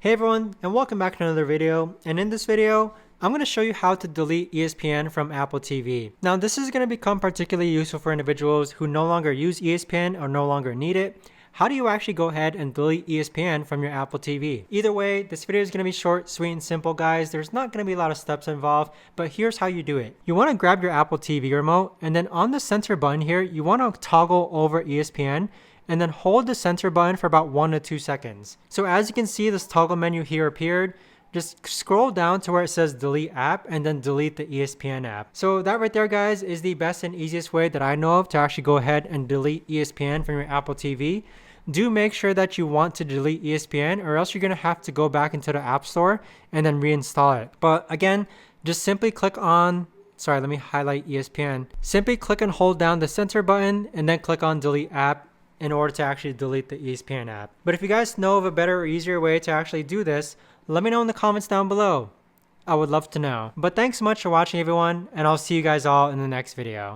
Hey everyone, and welcome back to another video. And in this video, I'm going to show you how to delete ESPN from Apple TV. Now this is going to become particularly useful for individuals who no longer use ESPN or no longer need it. How do you actually go ahead and delete ESPN from your Apple TV? Either way, this video is going to be short, sweet, and simple, guys. There's not going to be a lot of steps involved, but here's how you do it. You want to grab your Apple TV remote, and then on the center button here, you want to toggle over ESPN, and then hold the center button for about 1 to 2 seconds. So as you can see, this toggle menu here appeared. Just scroll down to where it says delete app and then delete the ESPN app. So that right there, guys, is the best and easiest way that I know of to actually go ahead and delete ESPN from your Apple TV. Do make sure that you want to delete ESPN, or else you're going to have to go back into the App Store and then reinstall it. But again, just simply click on, sorry, let me highlight ESPN. Simply click and hold down the center button and then click on delete app in order to actually delete the ESPN app. But if you guys know of a better or easier way to actually do this, let me know in the comments down below. I would love to know. But thanks so much for watching, everyone, and I'll see you guys all in the next video.